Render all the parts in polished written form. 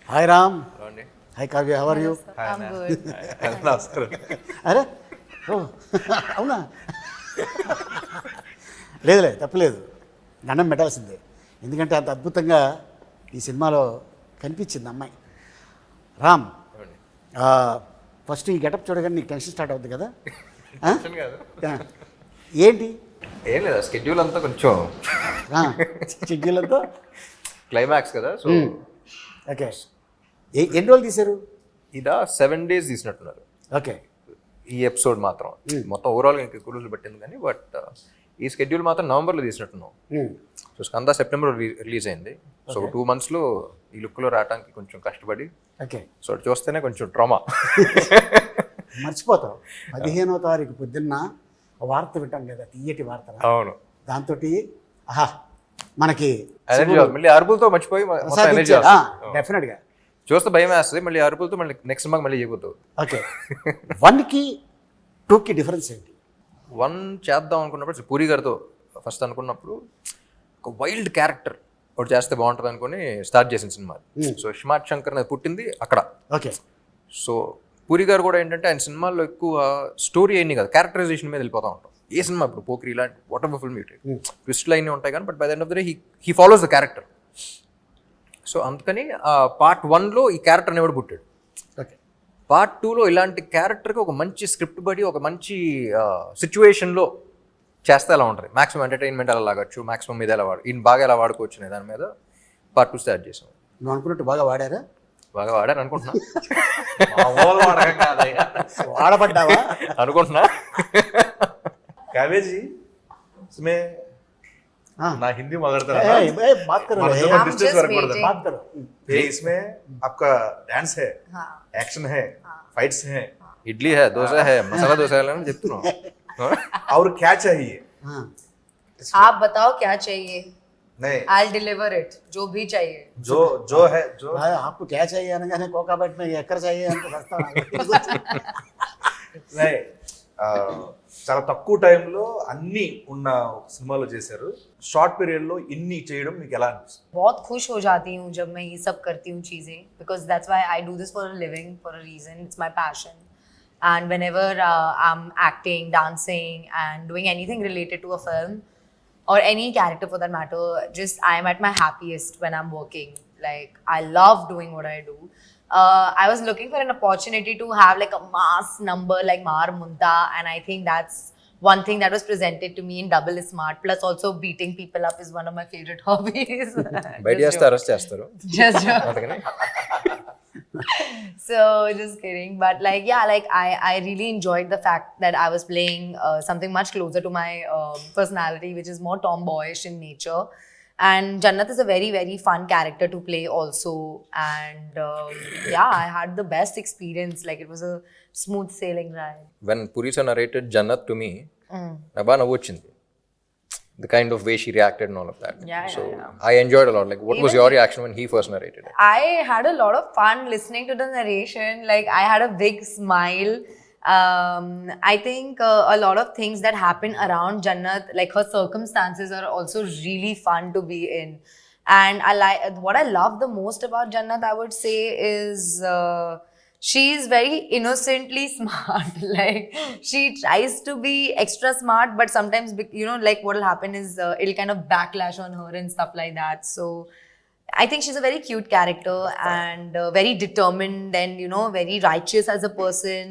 Hi Ram. Hi Kavya, how are you? I'm good. నమస్కారం. అరే ఓ అవునా? లేదులే, తప్పలేదు, దండం పెట్టాల్సిందే. ఎందుకంటే అంత అద్భుతంగా ఈ సినిమాలో కనిపించింది అమ్మాయి. రామ్, ఫస్ట్ ఈ గెటప్ చూడగానే నీకు టెన్షన్ స్టార్ట్ అవుతుంది కదా? ఏంటి? ఏం లేదా, స్కెడ్యూల్ అంతా కొంచెం షెడ్యూల్తో క్లైమాక్స్ కదా, సో ఓకే. ఎన్ని రోజులు తీశారు? ఇదా 7 days తీసినట్టున్నారు ఓకే. ఈ ఎపిసోడ్ మాత్రం. మొత్తం ఓవరాల్గా ఇంకా ఎక్కువ రోజులు పట్టింది కానీ, బట్ ఈ స్కెడ్యూల్ మాత్రం నవంబర్లో తీసినట్టున్నాం. సో స్కంద సెప్టెంబర్ రిలీజ్ అయింది. సో 2 monthsలో ఈ లుక్లో రావడానికి కొంచెం కష్టపడి, ఓకే. సో అది చూస్తేనే కొంచెం ట్రామా. మర్చిపోతావు. 15వ తారీఖు పొద్దున్న వార్త వింటాం కదా, తీయటి వార్త. అవును, దాంతో ఆహా మనకి ఎనర్జీ మళ్ళీ అరుపులతో మర్చిపోయి ఎనర్జీ డెఫినెట్గా చూస్తే భయం వేస్తుంది. మళ్ళీ అరుపులతో మళ్ళీ నెక్స్ట్ సినిమాకి మళ్ళీ చేయబోతావు. ఓకే. 1కి 2కి డిఫరెన్స్ ఏంటి? 1 చేద్దాం అనుకున్నప్పుడు పూరి గారితో ఫస్ట్ అనుకున్నప్పుడు ఒక వైల్డ్ క్యారెక్టర్ ఒకటి చేస్తే బాగుంటుంది అనుకుని స్టార్ట్ చేసిన సినిమా. సో స్మార్ట్ శంకర్ అనేది పుట్టింది అక్కడ. ఓకే. సో పూరి గారు కూడా ఏంటంటే ఆయన సినిమాల్లో ఎక్కువ స్టోరీ అయింది కదా, క్యారెక్టరైజేషన్ మీద వెళ్ళిపోతూ ఉంటాం. ఏ సినిమా ఇప్పుడు పోక్రీ ఇలాంటి వాట్ ఎవర్ ఫిల్మ్ ట్విస్ట్లు అయినా ఉంటాయి కానీ, but by the end of the day he follows the character. So అందుకని పార్ట్ 1లో ఈ క్యారెక్టర్ అనేవాడు పుట్టాడు. ఓకే. పార్ట్ 2లో ఇలాంటి క్యారెక్టర్కి ఒక మంచి స్క్రిప్ట్ బడి ఒక మంచి సిచ్యువేషన్లో చేస్తే ఎలా ఉంటుంది, మాక్సిమం ఎంటర్టైన్మెంట్ ఎలా లాగచ్చు, మాక్సిమం మీద ఎలా ఈయన బాగా ఎలా వాడుకోవచ్చు అనే దాని మీద పార్ట్ 2 స్టార్ట్ చేసాం. నువ్వు అనుకున్నట్టు బాగా వాడారా? బాగా వాడాను అనుకుంటున్నా. వాడబడ్డావా అనుకుంటున్నా. काव्य जी, इसमें ना हिंदी मगरता ए, ए, बात करो रे। I'm just waiting. बात करो. ये इसमें आपका डांस है, एक्शन है, फाइट्स हैं, ఇడ్లీ హే, దోశ హే, మసాలా దోశ అని చెప్తున్నాం. और क्या चाहिए? हाँ. आप बताओ क्या चाहिए, नहीं, I'll deliver it, जो भी चाहिए. जो है जो भाई, आपको क्या चाहिए అనగానే కోకాబెట్ में ఎక్కడ चाहिए అంటే వస్తాను. नहीं, చాలా తక్కువ టైంలో అన్ని ఉన్న సినిమాలో చేశారు. షార్ట్ పీరియడ్ లో ఇన్ని చేయడం మీకు ఎలా అనిపిస్తుంది? बहुत खुश हो जाती हूँ जब मैं ये सब करती हूँ चीज़ें, because that's why I do this for a living, for a reason. It's my passion. And whenever I'm acting, dancing and doing anything related to a film or any character for that matter, just I'm at my happiest when I'm working. Like, I love doing what I do. I was looking for an opportunity to have like a mass number like Mar Munta, and I think that's one thing that was presented to me in Double is Smart. Plus also beating people up is one of my favorite hobbies. బయట చేస్తే arrest చేస్తారు. Just joke. అందుకని So just kidding, but like yeah, like I really enjoyed the fact that I was playing something much closer to my personality, which is more tomboyish in nature. And Jannat is a very, very fun character to play also. And yeah, I had the best experience. Like, it was a smooth sailing ride. when Puri sir narrated Jannat to me, నాకు బాగా నవ్వు వచ్చింది. The kind of way she reacted and all of that. Yeah, so yeah. I enjoyed a lot. Like, what was your reaction when he first narrated it? I had a lot of fun listening to the narration. Like, I had a big smile. I think a lot of things that happen around Jannat, like her circumstances, are also really fun to be in. And what I love the most about Jannat, I would say, is she's very innocently smart. Like, she tries to be extra smart, but sometimes, you know, like what will happen is it'll kind of backlash on her and stuff like that. So I think she's a very cute character and very determined and, you know, very righteous as a person.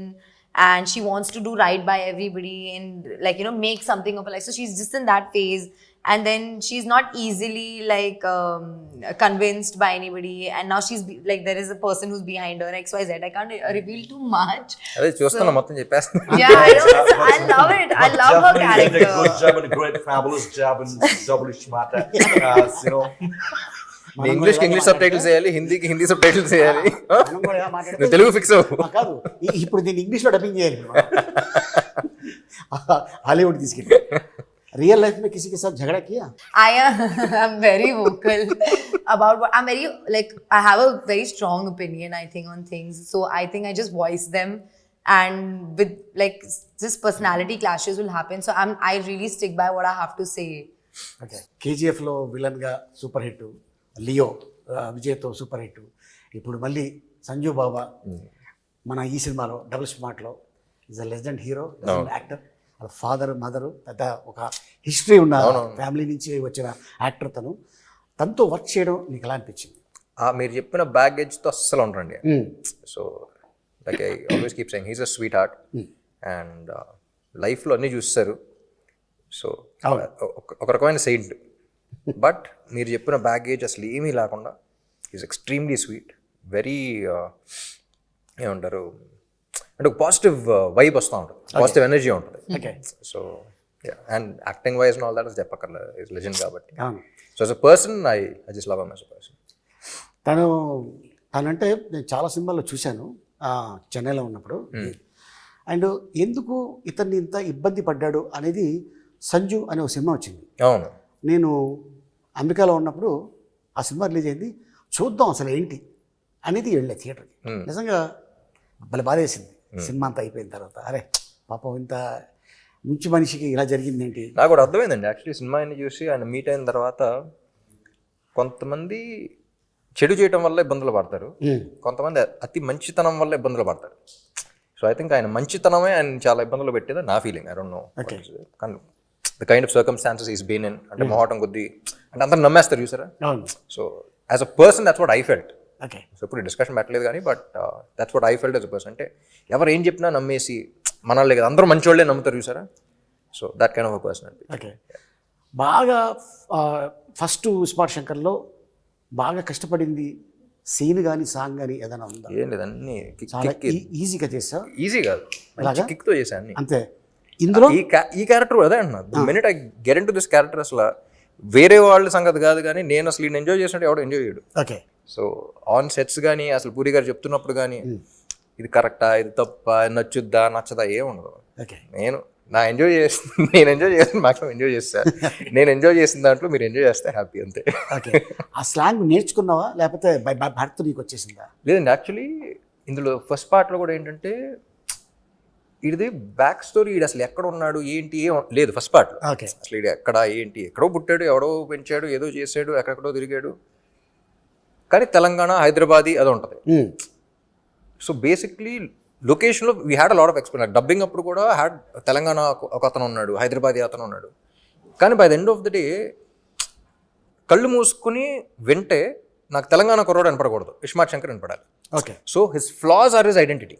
And she wants to do right by everybody and, like, you know, make something of her life. So she's just in that phase. And then she's not easily like convinced by anybody. And now she's like, there is a person who's behind her, XYZ. I can't reveal too much. అదే చూస్తున్నా, మొత్తం చెప్పేస్తున్నా. Yeah, I know. I love it. I love her Definitely did a character. good job and a great fabulous job and double smart. You know, ఇంగ్లీష్కి English subtitles వేయాలి, హిందీకి Hindi sub titles వేయాలి. మనం కూడా మాట్లాడితే నువ్వు తెలుగు ఫిక్స్ అవ్వు. కాదు, ఇప్పుడు దీన్ని ఇంగ్లీష్లో డబ్బింగ్ చేయాలి. హాలీవుడ్ తీసుకెళ్ళి रियल लाइफ में किसी के साथ झगड़ा किया? I'm very vocal about what I'm very, like, I have a very strong opinion, I think, on things. So I think I just voice them, and with like just personality clashes will happen. So I really stick by what I have to say. Okay. KGF లో villain గా super hit Leo విజయ్తో super hit. ఇప్పుడు మళ్ళీ సంజు బాబా మన ఈ సినిమాలో double స్మార్ట్లో is a legend hero, legend actor. వాళ్ళ ఫాదర్ మదరు పెద్ద ఒక హిస్టరీ ఉన్న ఫ్యామిలీ నుంచి వచ్చిన యాక్టర్ తనతో వర్క్ చేయడం నీకు ఎలా అనిపించింది? మీరు చెప్పిన బ్యాగేజ్తో అస్సలు ఉండరండి. So like I always keep saying he's a sweet heart and లైఫ్లో అన్నీ చూస్తారు. సో ఒక రకమైన సెయింట్. బట్ మీరు చెప్పిన బ్యాగేజ్ అసలు ఏమీ లేకుండా ఈజ్ ఎక్స్ట్రీమ్లీ స్వీట్, వెరీ ఏమంటారు అంటే ఒక పాజిటివ్ వైబ్ వస్తూ ఉంటుంది, పాజిటివ్ ఎనర్జీ ఉంటుంది. So and acting wise all that చెప్పక్కర్లేదు, ఈజ్ లెజెండ్ కాబట్టి. So as a person I just love him as a person. తనంటే నేను చాలా సినిమాల్లో చూశాను చెన్నైలో ఉన్నప్పుడు. అండ్ ఎందుకు ఇతన్ని ఇంత ఇబ్బంది పడ్డాడు అనేది సంజు అనే ఒక సినిమా వచ్చింది. అవును, నేను అమెరికాలో ఉన్నప్పుడు ఆ సినిమా రిలీజ్ అయింది. చూద్దాం అసలు ఏంటి అనేది వెళ్ళే థియేటర్కి. నిజంగా భలే బాధ వేసింది సినిమా అంతా అయిపోయిన తర్వాత. అరే పాపం ఇంత మంచి మనిషికి ఇలా జరిగింది ఏంటి. నాకు కూడా అర్థమైందండి యాక్చువల్లీ సినిమాని చూసి ఆయన మీట్ అయిన తర్వాత. కొంతమంది చెడు చేయడం వల్ల ఇబ్బందులు పడతారు, కొంతమంది అతి మంచితనం వల్ల ఇబ్బందులు పడతారు. సో ఐ థింక్ ఆయన మంచితనమే ఆయన చాలా ఇబ్బందులు పెట్టేది నా ఫీలింగ్. ఐ డోంట్ నో కానీ the kind of circumstances is been in, అంటే మొహటం కొద్దీ అంటే అందరూ నమ్మేస్తారు చూసారా. So as a person that's what I felt. So ఇప్పుడు డిస్కషన్ పెట్టలేదు కానీ but that's what I felt as a person. అంటే ఎవరు ఏం చెప్పినా నమ్మేసి మనల్ని కదా అందరూ మంచి వాళ్ళే నమ్ముతారు చూసారా. So that kind of a person. Okay, బాగా ఫస్ట్ స్మార్ట్ శంకర్లో బాగా కష్టపడింది సీన్ కానీ సాంగ్ కానీ ఏదైనా ఉందా? ఏం లేదు, అన్ని చాలా ఈజీగా చేసా. ఈజీ కాదు, కిక్తో చేశాను అన్ని. అంతే. ఇందులో ఈ క్యారెక్టర్ అదే అంటున్నా, minute I get in to this character అసలు వేరే వాళ్ళ సంగతి కాదు కానీ నేను అసలు ఈయన ఎంజాయ్ చేసినట్టు ఎవడో ఎంజాయ్ చేయడు. ఓకే. సో ఆన్ సెట్స్ కానీ అసలు పూరి గారు చెప్తున్నప్పుడు కానీ ఇది కరెక్టా, ఇది తప్ప, నచ్చుద్దా నచ్చదా ఏముండదు. ఓకే, నేను ఎంజాయ్ చేస్తాను మాక్సిమం ఎంజాయ్ చేస్తాను. నేను ఎంజాయ్ చేసిన దాంట్లో మీరు ఎంజాయ్ చేస్తే హ్యాపీ అంతే. ఓకే. ఆ స్లాంగ్ నేర్చుకున్నావా లేకపోతే బై భర్త నీకు వచ్చేసిందా? లేదండి, యాక్చువల్లీ ఇందులో ఫస్ట్ పార్ట్లో కూడా ఏంటంటే ఇది బ్యాక్ స్టోరీ, ఇది అసలు ఎక్కడ ఉన్నాడు ఏంటి ఏం లేదు ఫస్ట్ పార్ట్లో. ఓకే. అసలు ఇది ఎక్కడ ఏంటి, ఎక్కడో పుట్టాడు, ఎవడో పెంచాడు, ఏదో చేసాడు, ఎక్కడెక్కడో తిరిగాడు, కానీ తెలంగాణ హైదరాబాదీ అది ఉంటుంది. సో బేసిక్లీ లొకేషన్లో we had a lot of explain. Dubbing అప్పుడు కూడా హ్యాడ్ తెలంగాణ ఒక అతను ఉన్నాడు, హైదరాబాదీ అతను ఉన్నాడు. కానీ by the end of the day కళ్ళు మూసుకుని వింటే నాకు తెలంగాణ కుర్రాడు వినపడకూడదు, ఇస్మార్ట్ శంకర్ వినపడాలి. Okay. So his flaws are his identity.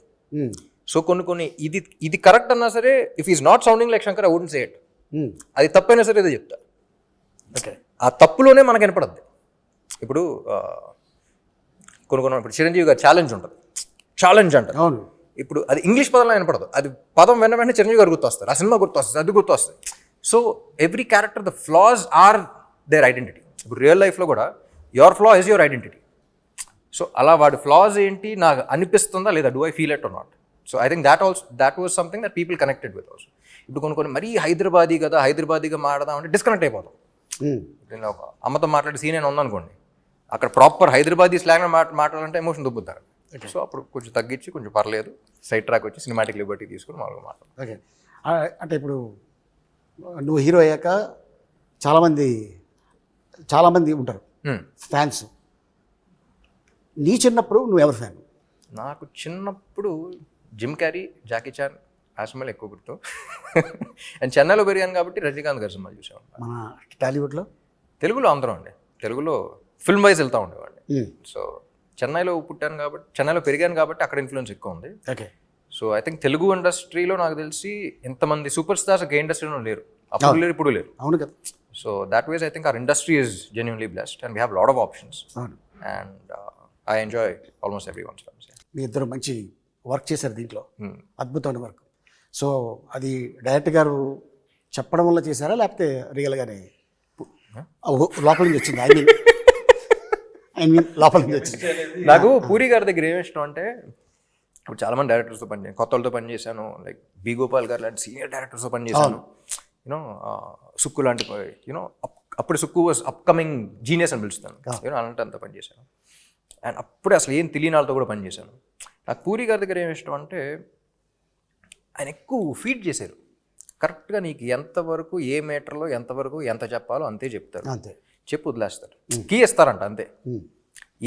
So కొన్ని ఇది కరెక్ట్ అన్నా సరే if is not sounding like Shankar I wouldn't say it. అది తప్పైనా సరే ఏదో చెప్తా. ఓకే. ఆ తప్పులోనే మనకు వినపడద్ది. ఇప్పుడు కొన్ని ఇప్పుడు చిరంజీవి గారు ఛాలెంజ్ ఉంటుంది, ఛాలెంజ్ అంటారు. అవును. ఇప్పుడు అది ఇంగ్లీష్ పదంలో వినపడదు, అది పదం వెంటనే చిరంజీవి గారు గుర్తొస్తారు, ఆ సినిమా గుర్తొస్తుంది, అది గుర్తొస్తుంది. So every character the flaws are their identity. ఇప్పుడు రియల్ లైఫ్లో కూడా your flaw is your identity. So అలా వాడి ఫ్లాస్ ఏంటి నాకు అనిపిస్తుందా లేదా, do I feel it or not. So I think that was something that people connected with also. ఇప్పుడు కొన్ని మరీ హైదరాబాదీగా మాట్లాడదాం అంటే డిస్కనెక్ట్ అయిపోతాం. నేను ఒక అమ్మతో మాట్లాడే సీన్ అయినా ఉందనుకోండి, అక్కడ ప్రాపర్ హైదరాబాదీ స్లాంగ్ మాట్లాడాలంటే ఎమోషన్ దుబ్బుతారు. సో అప్పుడు కొంచెం తగ్గించి కొంచెం పర్లేదు సైడ్ ట్రాక్ వచ్చి సినిమాటిక్ లిబర్టీ తీసుకుని మామూలుగా మాట్లాడు. ఓకే. అంటే ఇప్పుడు నువ్వు హీరో అయ్యాక చాలామంది ఉంటారు ఫ్యాన్స్. నీ చిన్నప్పుడు నువ్వు ఎవరు ఫ్యాన్? నాకు చిన్నప్పుడు జిమ్ క్యారీ, జాకీ చాన్ ఆ సినిమాలు ఎక్కువ గుర్తు. అండ్ చెన్నైలో పెరిగాను కాబట్టి రజనీకాంత్ గారి సినిమాలు చూసాను. మన టాలీవుడ్లో తెలుగులో అందరం అండి, తెలుగులో ఫిల్మ్ వైజ్ వెళ్తూ ఉండేవాడిని. సో చెన్నైలో పుట్టాను కాబట్టి, చెన్నైలో పెరిగాను కాబట్టి అక్కడ ఇన్ఫ్లుయెన్స్ ఎక్కువ ఉంది. Okay. So I think Telugu ఇండస్ట్రీలో నాకు తెలిసి ఎంతమంది సూపర్ స్టార్స్ ఏ ఇండస్ట్రీలో లేరు, అప్పుడు లేరు ఇప్పుడు లేరు. అవును కదా. So that was I think our industry is genuinely blessed and we have lot of options. And I enjoy almost every one's films. మీ ఇద్దరు మంచి వర్క్ చేశారు దీంట్లో, అద్భుతమైన వర్క్. సో అది డైరెక్టర్ గారు చెప్పడం వల్ల చేశారా లేకపోతే రియల్గానే లోపల నుంచి వచ్చింది? ఐ మీన్ లోపల నుంచి వచ్చింది. నాకు పూరి గారి దగ్గర ఏమి ఇష్టం అంటే, ఇప్పుడు చాలామంది డైరెక్టర్స్తో పనిచేసాను, కొత్త వాళ్ళతో పనిచేశాను, లైక్ బి గోపాల్ గారు లాంటి సీనియర్ డైరెక్టర్స్తో పనిచేశాను. యూనో సుక్కు లాంటి యూనో అప్పుడు సుక్కు వాజ్ అప్కమింగ్ జీనియస్ అని పిలుస్తాను, యూనో అలాంటి అంతా పనిచేశాను. అండ్ అప్పుడే అసలు ఏం తెలియని వాళ్ళతో కూడా పనిచేశాను. నాకు పూరి గారి దగ్గర ఏమి ఇష్టం అంటే, ఆయన ఎక్కువ ఫీడ్ చేశారు. కరెక్ట్గా నీకు ఎంతవరకు ఏ మీటర్లో ఎంతవరకు ఎంత చెప్పాలో అంతే చెప్తారు, అంతే చెప్పు వదిలేస్తారు, కీ ఇస్తారంట అంతే.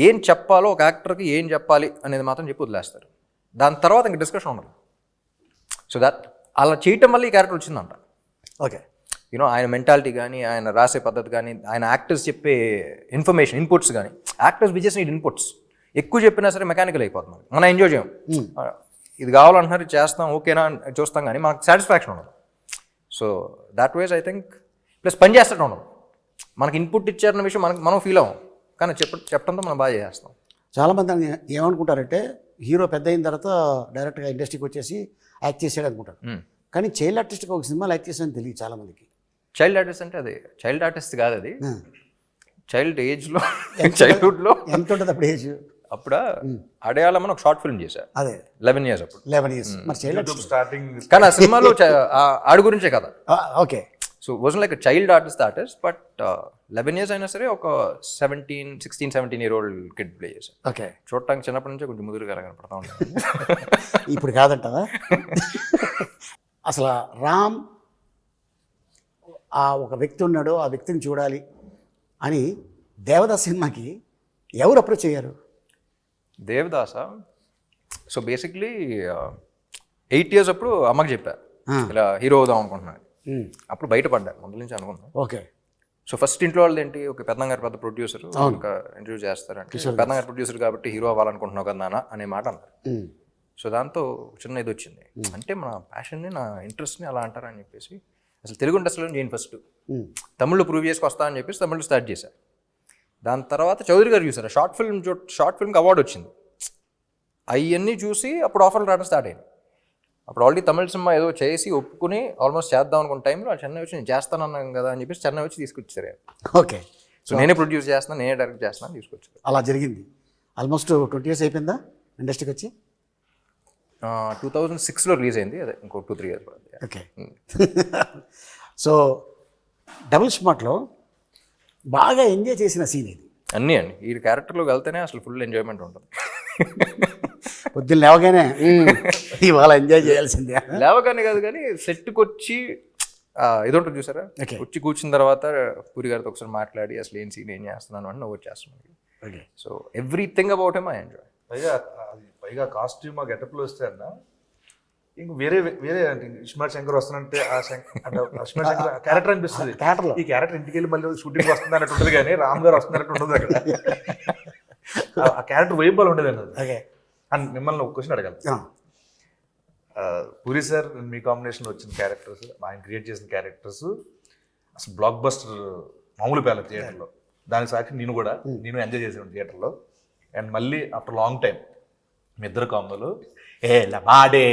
ఏం చెప్పాలో ఒక యాక్టర్కి ఏం చెప్పాలి అనేది మాత్రం చెప్పి వదిలేస్తారు. దాని తర్వాత ఇంక డిస్కషన్ ఉండదు. సో దట్ అలా చేయటం వల్ల ఈ క్యారెక్టర్ వచ్చిందంట. ఓకే, యూనో ఆయన మెంటాలిటీ కానీ, ఆయన రాసే పద్ధతి కానీ, ఆయన యాక్టర్స్ చెప్పే ఇన్ఫర్మేషన్ ఇన్పుట్స్ కానీ, actors we just need inputs. ఎక్కువ చెప్పినా సరే మెకానికల్ అయిపోతుంది. మనం ఎంజాయ్ చేయం. ఇది కావాలంటున్నారు, ఇది చేస్తాం, ఓకేనా చూస్తాం, కానీ మనకు సాటిస్ఫాక్షన్ ఉండదు. So that was I think plus పని చేస్తూ ఉండదు. మనకి ఇన్పుట్ ఇచ్చారన్న విషయం మనం ఫీల్ అవ్వం, కానీ చెప్పడంతో మనం బాగా చేస్తాం. చాలామంది ఏమనుకుంటారంటే హీరో పెద్ద అయిన తర్వాత డైరెక్ట్గా ఇండస్ట్రీకి వచ్చేసి యాక్ట్ చేసాడు అనుకుంటారు. కానీ చైల్డ్ ఆర్టిస్ట్గా ఒక సినిమాలో యాక్ట్ చేసాడని తెలియదు చాలామందికి. చైల్డ్ ఆర్టిస్ట్ అంటే అది చైల్డ్ ఆర్టిస్ట్ కాదు, అది చైల్డ్ ఏజ్లో చైల్డ్హుడ్లో ఎంత ఉంటుంది అప్పుడు ఏజ్? అప్పుడు అడయాళమని ఒక షార్ట్ ఫిల్మ్ చేశారు. అదే 11 years అప్పుడు. 11 years. మరి చైల్డ్ ఆర్టిస్ట్ స్టార్టింగ్ కానీ ఆ సినిమాలో ఆడి గురించే కదా. Okay. So was like child artist but 11 years అయినా సరే ఒక 16, 17 year old కిడ్ ప్లే చేశారు. ఓకే, చూడటానికి చిన్నప్పటి నుంచే కొంచెం ముదురుగా కనపడతా ఉంటాను. ఇప్పుడు కాదంటావా? అసలు రామ్ ఆ ఒక వ్యక్తి ఉన్నాడు, ఆ వ్యక్తిని చూడాలి అని దేవదాస్ సినిమాకి ఎవరు అప్రోచ్ అయ్యారు? దేవదాస. సో బేసిక్లీ 8 years అప్పుడు అమ్మకి చెప్పా ఇలా హీరో అవుదాం అనుకుంటున్నాను. అప్పుడు బయటపడ్డా, ముందు నుంచి అనుకున్నాను. ఓకే. సో ఫస్ట్ ఇంట్లో వాళ్ళు ఏంటి, ఒక పెద్దంగారు పెద్ద ప్రొడ్యూసర్ ఒక ఇంటర్వ్యూ చేస్తారంటే, పెద్దంగారు ప్రొడ్యూసర్ కాబట్టి హీరో అవ్వాలనుకుంటున్నావు కదా నాన్న అనే మాట అన్నారు. సో దాంతో చిన్న ఇది వచ్చింది, అంటే మన ప్యాషన్ని, నా ఇంట్రెస్ట్ని అలా అంటారని చెప్పేసి అసలు తెలుగు ఇండస్ట్రీలో నేను ఫస్ట్ తమిళ్లో ప్రూవ్ చేసుకొస్తా అని చెప్పేసి తమిళ్లో స్టార్ట్ చేశాను. దాని తర్వాత చౌదరి గారు చూసారు, షార్ట్ ఫిల్మ్కి అవార్డు వచ్చింది. అవన్నీ చూసి అప్పుడు ఆఫర్లు రావడం స్టార్ట్ అయింది. అప్పుడు ఆల్రెడీ తమిళ సినిమా ఏదో చేసి ఒప్పుకుని ఆల్మోస్ట్ చేద్దాం అనుకున్న టైంలో చెన్నై వచ్చి నేను చేస్తానన్నాను కదా అని చెప్పేసి చెన్నై వచ్చి తీసుకొచ్చారు. ఓకే. సో నేనే ప్రొడ్యూస్ చేస్తున్నాను, నేనే డైరెక్ట్ చేస్తున్నాను, తీసుకొచ్చారు. అలా జరిగింది. ఆల్మోస్ట్ 20 years అయిపోయిందా ఇండస్ట్రీకి వచ్చి? 2006లో రిలీజ్ అయింది, అదే ఇంకో 2-3 years పడుతుంది. ఓకే. సో డబుల్ స్మార్ట్లో బాగా ఎంజాయ్ చేసిన సీన్ ఇది? అన్నీ అండి, ఈ క్యారెక్టర్లోకి వెళ్తేనే అసలు ఫుల్ ఎంజాయ్మెంట్ ఉంటుంది. పొద్దున్న లేవగానే ఇవాళ ఎంజాయ్ చేయాల్సిందే. లేవగానే కాదు కానీ సెట్కి వచ్చి ఇది ఉంటుంది చూసారా, వచ్చి కూర్చున్న తర్వాత పూరి గారితో ఒకసారి మాట్లాడి అసలు ఏం సీన్ ఏం చేస్తున్నాను అని నవ్వు చేస్తున్నాను. Okay. So everything about him I enjoy. పైగా కాస్ట్యూమ్ ఆ గెటప్లో వస్తే అన్న ఇంక వేరే అంటే ఇస్మార్ట్ శంకర్ వస్తానంటే ఆ ఇస్మార్ట్ శంకర్ క్యారెక్టర్ అనిపిస్తుంది. ఈ క్యారెక్టర్ ఇంటికి వెళ్ళి మళ్ళీ షూటింగ్ వస్తుంది అన్నట్టు ఉంటుంది, కానీ రామ్ గారు వస్తున్నట్టు ఉండదు అక్కడ. ఆ క్యారెక్టర్ వైబల్ ఉండేది అన్నది. ఓకే. అండ్ మిమ్మల్ని ఒక క్వశ్చన్ అడగాలి. పూరి సార్ మీ కాంబినేషన్లో వచ్చిన క్యారెక్టర్స్, ఆయన క్రియేట్ చేసిన క్యారెక్టర్స్ అసలు బ్లాక్ బస్టర్ మామూలు పేల థియేటర్లో. దానికి సాక్షి నేను ఎంజాయ్ చేసాను థియేటర్లో. అండ్ మళ్ళీ ఆఫ్టర్ లాంగ్ టైం మీ ఇద్దరు కాంబోలు లబాడే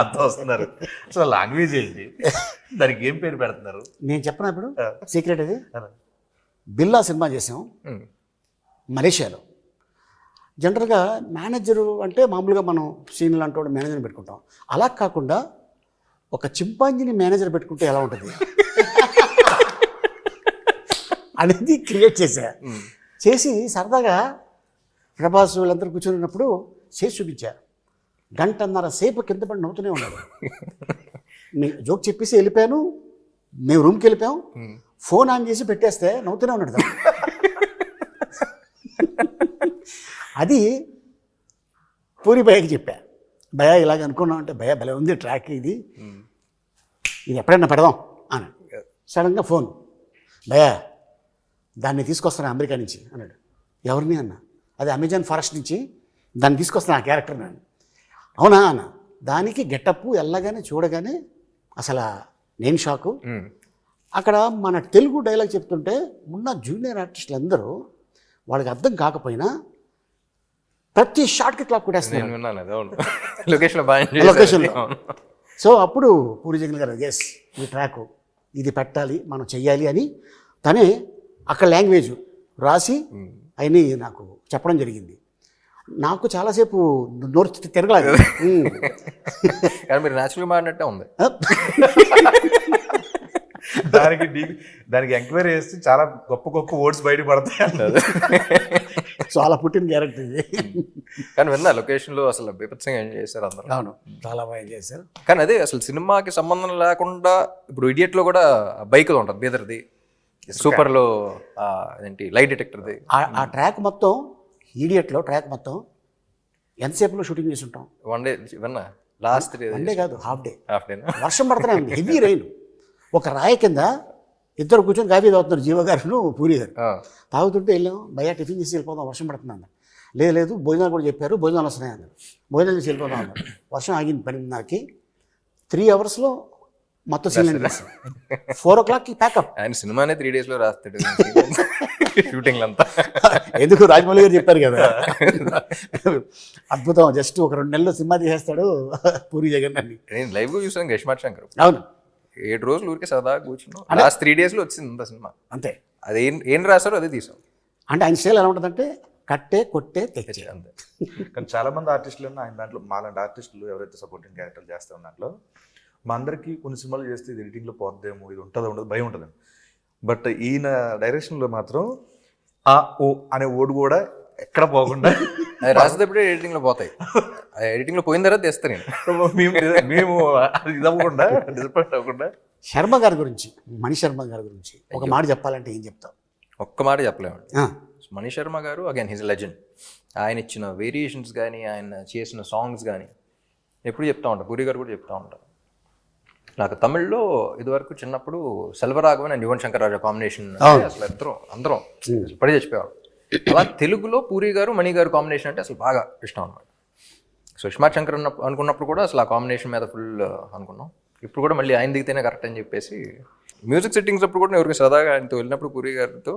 అంతా వస్తున్నారు. అసలు లాంగ్వేజ్ ఏంటి, దానికి ఏం పేరు పెడుతున్నారు? నేను చెప్పిన ఇప్పుడు సీక్రెట్ అది. బిల్లా సినిమా చేసాం మలేషియాలో. జనరల్గా మేనేజరు అంటే మామూలుగా మనం సీన్లు అంటూ మేనేజర్ని పెట్టుకుంటాం. అలా కాకుండా ఒక చింపాంజీని మేనేజర్ పెట్టుకుంటే ఎలా ఉంటుంది అనేది క్రియేట్ చేసి సరదాగా ప్రభాస్ వీళ్ళందరూ కూర్చొని చేసి చూపించారు. 1.5 గంట సేపు కింద పడి నవ్వుతూనే ఉన్నాడు. జోక్ చెప్పేసి వెళ్ళిపోయాను, మేము రూమ్కి వెళ్ళిపోయాం, ఫోన్ ఆన్ చేసి పెట్టేస్తే నవ్వుతూనే ఉన్నాడు. అది పూరి భయ్యకి చెప్పా, భయ్యా ఇలాగ అనుకున్నాం అంటే, భయ్యా భలే ఉంది ట్రాక్, ఇది ఎప్పుడైనా పెడదాం అని. సడన్గా ఫోన్, భయ్యా దాన్ని తీసుకొస్తాను అమెరికా నుంచి అన్నాడు. ఎవరిని అన్న? అది అమెజాన్ ఫారెస్ట్ నుంచి దాన్ని తీసుకొస్తాను ఆ క్యారెక్టర్ నేను. అవునా అన్న. దానికి గెటప్ వెళ్ళగానే చూడగానే అసలు నేను షాకు. అక్కడ మన తెలుగు డైలాగ్ చెప్తుంటే ఉన్న జూనియర్ ఆర్టిస్టులు అందరూ వాళ్ళకి అర్థం కాకపోయినా ప్రతి షాట్కి క్లాప్ కొట్టేస్తున్నారు లొకేషన్లో. సో అప్పుడు పూరి జగన్ గారు ఎస్ ఈ ట్రాక్ ఇది పెట్టాలి, మనం చెయ్యాలి అని తనే అక్కడ లాంగ్వేజ్ రాసి అవన్నీ నాకు చెప్పడం జరిగింది. నాకు చాలాసేపు నోరు తిరగలేదు. కానీ మీరు న్యాచురల్గా మాడినట్టే ఉంది. దానికి ఎంక్వైరీ చేస్తే చాలా గొప్ప గొప్ప వర్డ్స్ బయట పడతాయి అన్నది. చాలా పుట్టిన క్యారెక్టర్ ఇది. కానీ విన్నా లొకేషన్లో అసలు బీభత్సంగా ఎంజాయ్ చేశారు అందరూ. అవును, చాలా బాగా ఎంజాయ్ చేశారు. కానీ అదే అసలు సినిమాకి సంబంధం లేకుండా ఇప్పుడు ఇడియట్లో కూడా బైక్ ఉంటుంది బీదర్ది, సూపర్లో ఏంటి లైట్ డిటెక్టర్ది ఆ ట్రాక్ మొత్తం ఈడియట్లో ట్రాక్ మొత్తం ఎంతసేపులో షూటింగ్ చేసి ఉంటాం. 1 డే విన్నా లాస్ట్ వన్ డే కాదు, హాఫ్ డే. హాఫ్ డే వర్షం పడుతూనే ఉంది, హెవీ రైన్. ఒక రాయి కింద ఇద్దరు కూర్చొని కాఫీ తాగుతున్నారు, జీవ గారు పూరి గారు. తాగుతుంటే వెళ్ళాం, భయ్యా టిఫిన్ చేసి వెళ్ళిపోదాం, వర్షం పడుతుంది అన్నారు. లేదు భోజనాలు కూడా చెప్పారు, భోజనాలు వస్తున్నాయి అన్నారు. భోజనాలు చేసి వెళ్ళిపోదాం అన్నారు. వర్షం ఆగింది 10:30కి. 3 అవర్స్లో మొత్తం సీన్ 4 o'clockకి ప్యాకప్. ఆయన సినిమానే 3 days లో రాస్తాడు షూటింగ్ అంతా. ఎందుకు రాజమౌళి గారు చెప్పారు కదా, అద్భుతం. జస్ట్ ఒక 2 నెలల్లో సినిమా తీసేస్తాడు పూరి జగన్ అని. నేను లైవ్గా చూసాను గష్మాట్ శంకర్. అవును, 7 రోజులు ఊరికే సరదాగా కూర్చున్నాం. లాస్ట్ 3 days లో వచ్చింది అంత సినిమా. అంతే. అది ఏం రాశారో అదే తీసాం. అంటే ఆయన స్టైల్ ఎలా ఉంటుందంటే కట్టే కొట్టే తెచ్చే. అంతే. కానీ చాలా మంది ఆర్టిస్టులు ఆయన దాంట్లో మాలాంటి ఆర్టిస్టులు ఎవరైతే సపోర్టింగ్ క్యారెక్టర్ చేస్తారో దాంట్లో మా అందరికీ కొన్ని సినిమాలు చేస్తే ఇది ఎడిటింగ్లో పోద్దేమో, ఇది ఉంటుందో ఉండదు భయం ఉంటుంది. బట్ ఈయన డైరెక్షన్లో మాత్రం ఆ ఓ అనే ఓడు కూడా ఎక్కడ పోకుండా అది రాసేటప్పుడే ఎడిటింగ్లో పోతాయి. ఎడిటింగ్లో పోయిన తర్వాత తెస్తాను నేను. మేము అది ఇది అవ్వకుండా డిసప్పాయింట్ అవ్వకుండా. శర్మ గారి గురించి, మణి శర్మ గారి గురించి ఒక మాట చెప్పాలంటే ఏం చెప్తావు? ఒక్క మాట చెప్పలేమండి. మణి శర్మ గారు అగైన్ హిజ్ లెజెండ్. ఆయన ఇచ్చిన వేరియేషన్స్ కానీ ఆయన చేసిన సాంగ్స్ కానీ ఎప్పుడు చెప్తా ఉంటారు. పూరి గారు కూడా చెప్తా ఉంటారు. నాకు తమిళ్లో ఇదివరకు చిన్నప్పుడు సెల్వరాఘవన్ అండ్ యువన్ శంకర్ రాజా కాంబినేషన్ అసలు అందరం పడి చచ్చిపోయేవాడు. అలా తెలుగులో పూరి గారు మణి గారు కాంబినేషన్ అంటే అసలు బాగా ఇష్టం అనమాట. సో ఇస్మార్ట్ శంకర్ అనుకున్నప్పుడు కూడా అసలు ఆ కాంబినేషన్ మీద ఫుల్ అనుకున్నాం. ఇప్పుడు కూడా మళ్ళీ ఆయన దిగితేనే కరెక్ట్ అని చెప్పేసి మ్యూజిక్ సెట్టింగ్స్ అప్పుడు కూడా ఎవరికి సరదాగా ఆయనతో వెళ్ళినప్పుడు పూరి గారితో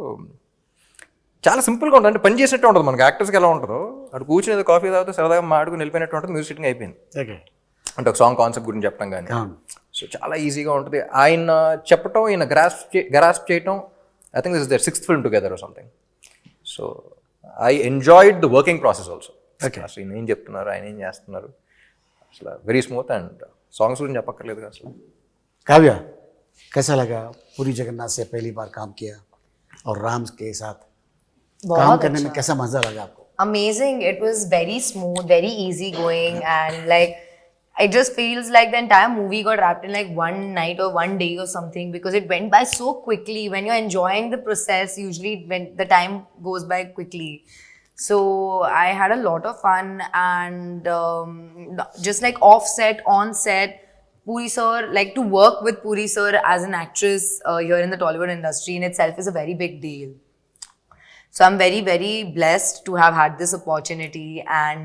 చాలా సింపుల్గా ఉంటుంది. అంటే పని చేసినట్టు ఉంటుంది. మనకి యాక్టర్స్కి ఎలా ఉంటుందో అటు కూర్చుని ఏదో కాఫీ తాగుతూ సరదాగా మాడుకుని వెళ్ళిపోయినట్టు ఉంటుంది. మ్యూజిక్ సెట్టింగ్ అయిపోయింది. అంటే ఒక సాంగ్ కాన్సెప్ట్ గురించి చెప్పడం కానీ సో చాలా ఈజీగా ఉంటుంది. ఆయన చెప్పటం, ఈయన గ్రాస్ప్ చేయటం. I think this is their 6th film together or something. So I enjoyed the working process also. అసలు ఈయన ఏం చెప్తున్నారు, ఆయన ఏం చేస్తున్నారు, అసలు వెరీ స్మూత్. అండ్ సాంగ్స్ గురించి చెప్పక్కర్లేదు కదా అసలు. काव्या, कैसा लगा पूरी जगन्नाथ से पहली बार काम किया और राम के साथ काम करने में कैसा मजा लगा आपको? Amazing. It was very smooth, very easy going, and like it just feels like the entire movie got wrapped in like one night or one day or something, because it went by so quickly. When you're enjoying the process, usually when the time goes by quickly. So I had a lot of fun, and just like off set, on set, Puri sir, like to work with Puri sir as an actress here in the Tollywood industry in itself is a very big deal. So I'm very, very blessed to have had this opportunity, and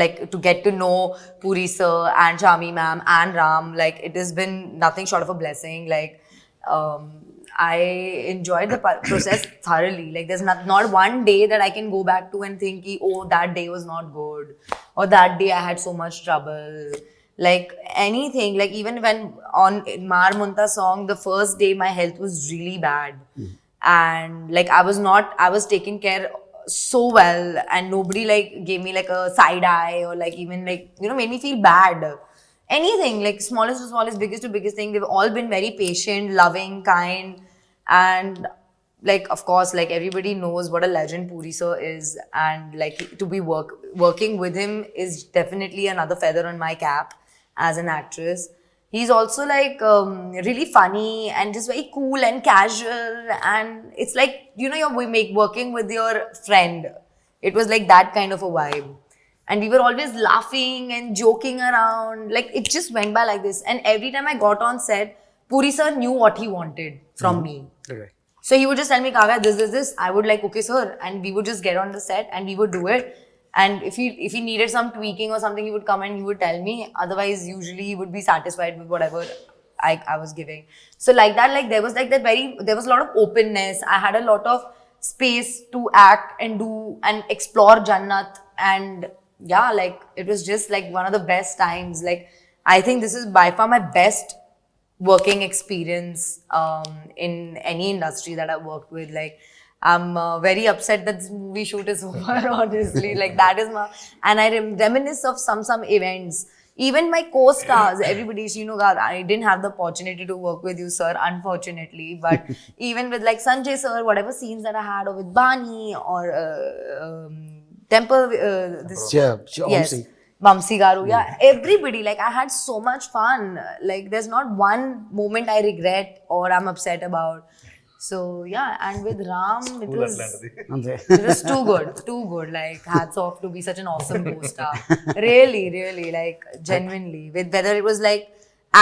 like to get to know Puri sir and Shami ma'am and Ram. Like it has been nothing short of a blessing. Like I enjoyed the process thoroughly. Like there's not one day that I can go back to and think, oh, that day was not good, or that day I had so much trouble. Like anything, like even when on Mar Munta song, the first day my health was really bad. And like I was taken care so well, and nobody like gave me like a side eye or like even like, you know, made me feel bad. Anything, like smallest to smallest, biggest to biggest thing, they've all been very patient, loving, kind, and like of course like everybody knows what a legend Puri sir is, and like to be working with him is definitely another feather on my cap as an actress. He's also like really funny and just very cool and casual, and it's like, you know, you're working with your friend. It was like that kind of a vibe, and we were always laughing and joking around. Like it just went by like this, and every time I got on set, Puri sir knew what he wanted from me. Okay. So he would just tell me, Kavya, this. I would like, okay sir, and we would just get on the set and we would do it. And if he needed some tweaking or something, he would come and he would tell me. Otherwise, usually he would be satisfied with whatever I was giving. So like that, like there was a lot of openness. I had a lot of space to act and do and explore Jannat. And yeah, like it was just like one of the best times. Like I think this is by far my best working experience in any industry that I've worked with. Like I'm very upset that this movie shoot is over, honestly. Like that is my, and I reminisce of some events. Even my co-stars, everybody, you know, I didn't have the opportunity to work with you, sir, unfortunately. But even with like Sanjay sir, whatever scenes that I had, or with Bani or Temple, yes, Vamsi Garu, yeah, everybody, like I had so much fun. Like there's not one moment I regret or I'm upset about. So yeah, and with Ram, it was అంతే. too good. Like hats off to be such an awesome co-star. Really, like genuinely. With whether it was like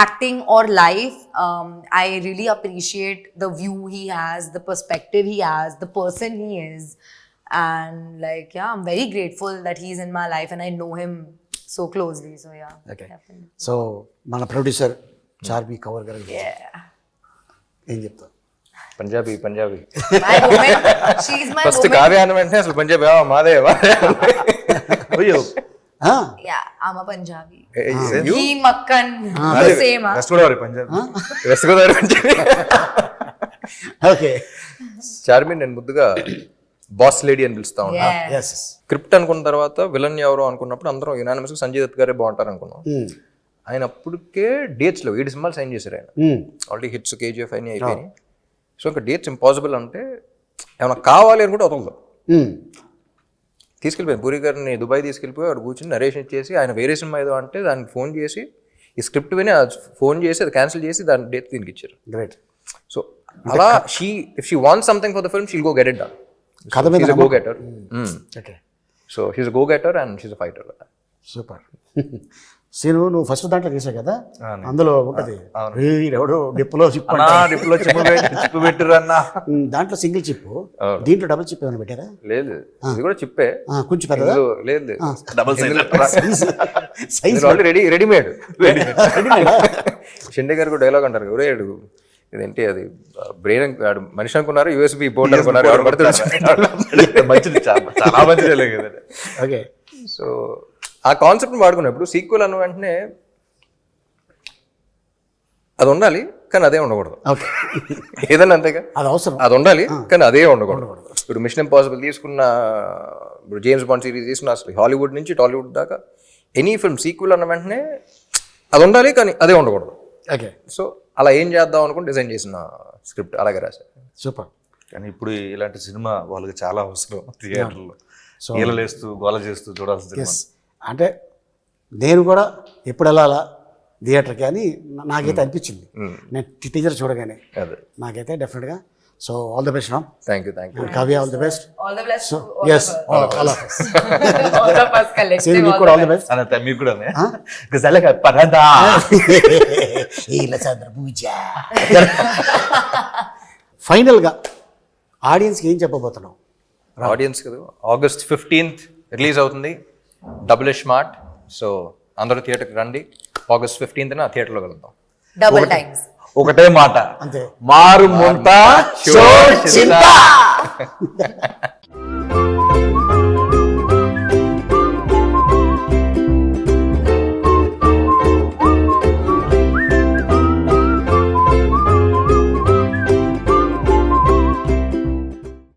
acting or life, I really appreciate the view he has, the perspective he has, the person he is, and like yeah, I'm very grateful that he's in my life and I know him so closely. So yeah, Okay. definitely. So మన producer Charmi cover గారు Yeah. ఏం చెప్తావు? Punjabi My woman, she's my first woman. Kavya అన్న వెంటనే అసలు పంజాబీ మాదే అయ్యో ఆ, Yeah, I'm a Punjabi. You? He Makkan, the same. Huh? West Godavari Punjab west Godavari Punjabi. Okay. Charmi నేను ముద్దుగా బాస్ లేడీ అని పిలుస్తా ఉన్నా. Yeah. ఎస్. స్క్రిప్ట్ అనుకున్న తర్వాత విలన్ ఎవరో అనుకున్నప్పుడు అందరం యునానిమస్ సంజయ్ దత్ గారే బాగుంటారు అనుకున్నాం. ఆయన అప్పటికే డేట్స్ లో 7 సినిమాలు సైన్ చేశారు ఆయన. ఆల్రెడీ హిట్స్ కేజీఎఫ్ అయినా అయిపోయినాయి. సో ఇంకా డేట్స్ ఇంపాసిబుల్ అంటే ఏమైనా కావాలి అనుకుంటే వదలదు. తీసుకెళ్ళిపోయాను పూరి గారిని దుబాయ్ తీసుకెళ్ళిపోయి వాడు కూర్చొని నరేషన్ ఇచ్చేసి ఆయన వేరే సినిమా ఏదో అంటే దానికి ఫోన్ చేసి ఈ స్క్రిప్ట్ విని ఫోన్ చేసి అది క్యాన్సిల్ చేసి దాని డేట్ దీనికి ఇచ్చారు. గ్రేట్. సో అలా if she wants something for the film she'll go get it done. కథ మీద she's go getter. Okay. So she's go getter and she's fighter. Super. Scene నువ్వు ఫస్ట్ దాంట్లో చేసావు కదా, అందులో ఉంటది ఎవడో డిప్పులో చిప్ అన్నా డిప్లో చిప్పు పెట్టిర్రు అన్న. దాంట్లో సింగిల్ చిప్, దీంట్లో డబుల్ చిప్ ఏమైనా పెట్టారా? లేదు ఇది కూడా చిప్పే. కొంచెం పెద్దదా? లేదు double size already readymade. Shinde గారు కూడా డైలాగ్ అంటారు ఒరే అడుగు ఇదేంటి అది బ్రెయిన్ మనిషి అనుకున్నారు యూఎస్బి బోర్డు అనుకున్నారు ఎవరు పడుతుంది. మంచిది, చాలా మంచిది కదా. ఓకే. సో ఆ కాన్సెప్ట్ని వాడుకున్నప్పుడు సీక్వెల్ అన్న వెంటనే అది ఉండాలి కానీ అదే ఉండకూడదు. ఓకే. ఏదన్నా అంతేగా, అది అవసరం. అది ఉండాలి కానీ అదే ఉండకూడదు. ఇప్పుడు మిషన్ ఇంపాసిబుల్ తీసుకున్న, ఇప్పుడు జేమ్స్ బాండ్ సిరీస్ తీసుకున్న, అసలు హాలీవుడ్ నుంచి టాలీవుడ్ దాకా ఎనీ ఫిల్మ్ సీక్వెల్ అన్న వెంటనే అది ఉండాలి కానీ అదే ఉండకూడదు. ఓకే. సో అలా ఏం చేద్దాం అనుకుని డిజైన్ చేసిన స్క్రిప్ట్ అలాగే రాశారు. సూపర్. కానీ ఇప్పుడు ఇలాంటి సినిమా వాళ్ళకి చాలా అవసరం థియేటర్లో. ఈలలేస్తూ గోల చేస్తూ చూడాల్సిన సినిమా. అంటే నేను కూడా ఎప్పుడు వెళ్ళాలా థియేటర్కి అని నాకైతే అనిపించింది నేను టీజర్ చూడగానే. అదే నాకైతే డెఫినెట్గా. So all the best Ram. Thank you. Kavya all the best. All the best. So to all us of us. All of us. All of us collective. Seenu మీకు all కూడా the all the best. Best. Anantha మీకు కూడా గజాల పరదా. ఫైనల్గా ఆడియన్స్కి ఏం చెప్పబోతున్నావు? Audience కదా, August 15th రిలీజ్ అవుతుంది డబుల్ స్మార్ట్. సో అందరూ థియేటర్కి రండి. August 15th థియేటర్లో వెళ్దాం. Double times. ఒకటే మాట, అంతే. మారు ముంత షో చింత.